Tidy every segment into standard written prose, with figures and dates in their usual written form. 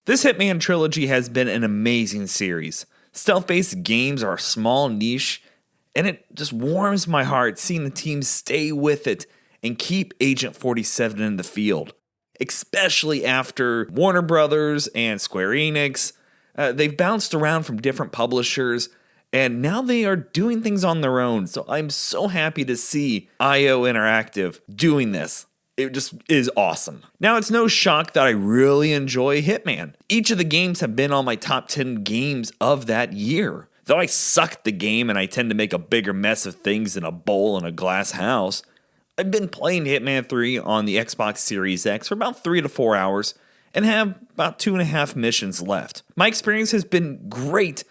This Hitman trilogy has been an amazing series. Stealth-based games are a small niche, and it just warms my heart seeing the team stay with it and keep Agent 47 in the field. Especially after Warner Brothers and Square Enix, they've bounced around from different publishers, and now they are doing things on their own. So I'm so happy to see IO Interactive doing this. It just is awesome. Now, it's no shock that I really enjoy Hitman. Each of the games have been on my top 10 games of that year. Though I suck at the game and I tend to make a bigger mess of things in a bowl in a glass house, I've been playing Hitman 3 on the Xbox Series X for about 3 to 4 hours and have about 2.5 missions left. My experience has been great,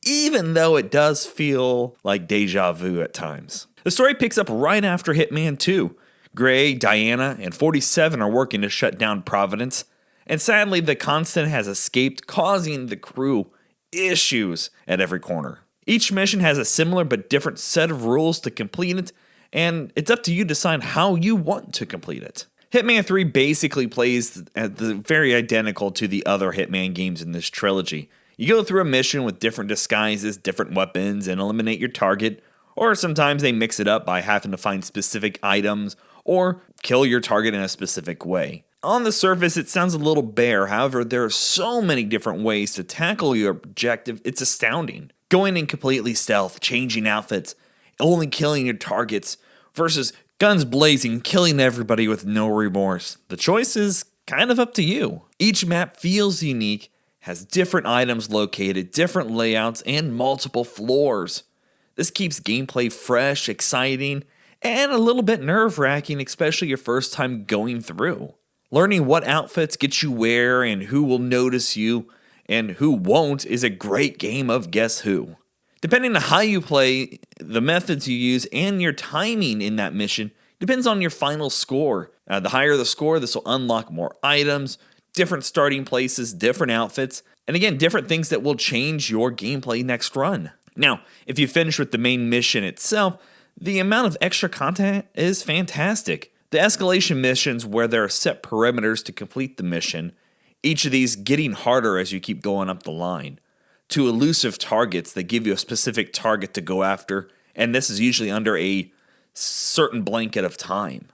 even though it does feel like deja vu at times. The story picks up right after Hitman 2. Gray, Diana, and 47 are working to shut down Providence, and sadly the Constant has escaped, causing the crew issues at every corner. Each mission has a similar but different set of rules to complete it, and it's up to you to decide how you want to complete it. Hitman 3 basically plays very identical to the other Hitman games in this trilogy. You go through a mission with different disguises, different weapons, and eliminate your target, or sometimes they mix it up by having to find specific items or kill your target in a specific way. On the surface, it sounds a little bare, however, there are so many different ways to tackle your objective, it's astounding. Going in completely stealth, changing outfits, only killing your targets, versus guns blazing, killing everybody with no remorse. The choice is kind of up to you. Each map feels unique, has different items located, different layouts, and multiple floors. This keeps gameplay fresh, exciting, and a little bit nerve-wracking, especially your first time going through. Learning what outfits get you where and who will notice you and who won't is a great game of Guess Who. Depending on how you play, the methods you use, and your timing in that mission depends on your final score. The higher the score, this will unlock more items, different starting places, different outfits, and again, different things that will change your gameplay next run. Now, if you finish with the main mission itself, the amount of extra content is fantastic. The escalation missions, where there are set perimeters to complete the mission, each of these getting harder as you keep going up the line, to elusive targets that give you a specific target to go after, and this is usually under a certain blanket of time.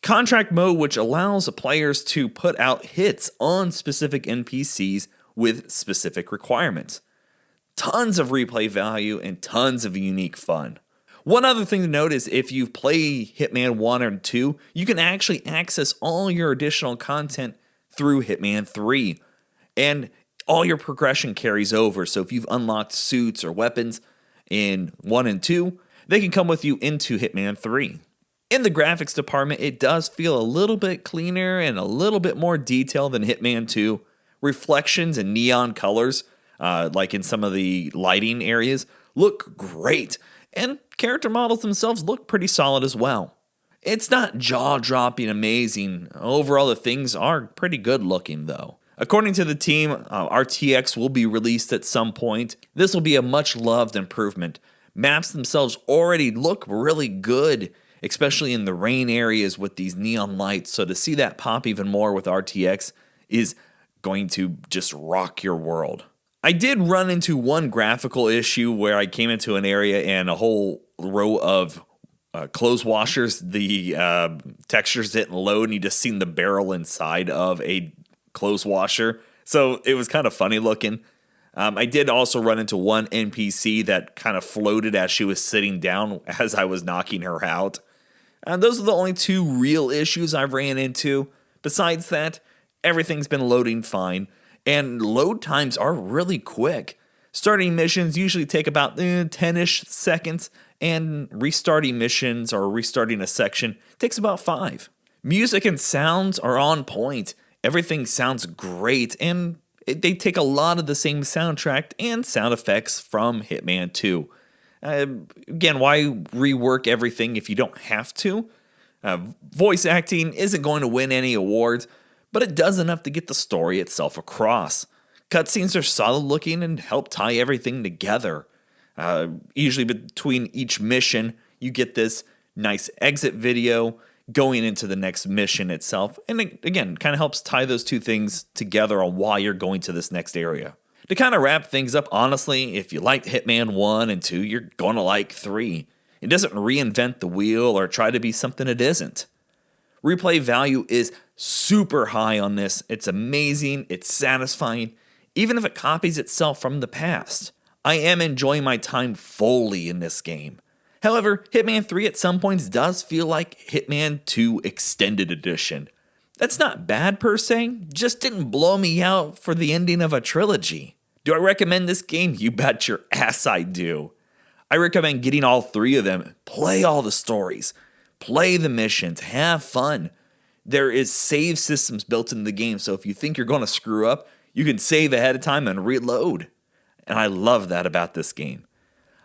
Contract mode, which allows players to put out hits on specific NPCs with specific requirements. Tons of replay value and tons of unique fun. One other thing to note is if you play Hitman 1 and 2, you can actually access all your additional content through Hitman 3. And all your progression carries over, so if you've unlocked suits or weapons in 1 and 2, they can come with you into Hitman 3. In the graphics department, it does feel a little bit cleaner and a little bit more detailed than Hitman 2. Reflections and neon colors, like in some of the lighting areas, look great. And character models themselves look pretty solid as well. It's not jaw-dropping amazing. Overall, the things are pretty good looking though. According to the team, RTX will be released at some point. This will be a much-loved improvement. Maps themselves already look really good, especially in the rain areas with these neon lights. So to see that pop even more with RTX is going to just rock your world. I did run into one graphical issue where I came into an area and a whole row of clothes washers, the textures didn't load and you just seen the barrel inside of a clothes washer. So it was kind of funny looking. I did also run into one NPC that kind of floated as she was sitting down as I was knocking her out. Those are the only two real issues I've ran into. Besides that, everything's been loading fine. And load times are really quick. Starting missions usually take about 10-ish seconds, and restarting missions or restarting a section takes about 5. Music and sounds are on point. Everything sounds great, and they take a lot of the same soundtrack and sound effects from Hitman 2. Again, why rework everything if you don't have to? Voice acting isn't going to win any awards, but it does enough to get the story itself across. Cutscenes are solid looking and help tie everything together. Usually between each mission, you get this nice exit video, going into the next mission itself. And again, kind of helps tie those two things together on why you're going to this next area. To kind of wrap things up, honestly, if you liked Hitman 1 and 2, you're going to like 3. It doesn't reinvent the wheel or try to be something it isn't. Replay value is super high on this. It's amazing, it's satisfying, even if it copies itself from the past. I am enjoying my time fully in this game. However, Hitman 3 at some points does feel like Hitman 2 Extended Edition. That's not bad per se, just didn't blow me out for the ending of a trilogy. Do I recommend this game? You bet your ass I do. I recommend getting all 3 of them, play all the stories, play the missions, have fun. There is save systems built into the game, so if you think you're going to screw up, you can save ahead of time and reload. And I love that about this game.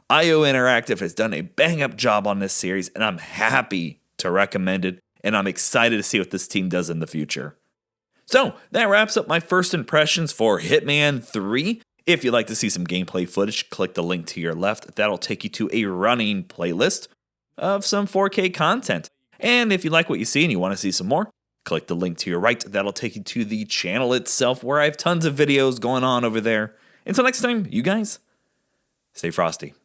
IO Interactive has done a bang-up job on this series, and I'm happy to recommend it, and I'm excited to see what this team does in the future. So, that wraps up my first impressions for Hitman 3. If you'd like to see some gameplay footage, click the link to your left. That'll take you to a running playlist of some 4K content. And if you like what you see and you want to see some more, click the link to your right. That'll take you to the channel itself, where I have tons of videos going on over there. Until next time, you guys, stay frosty.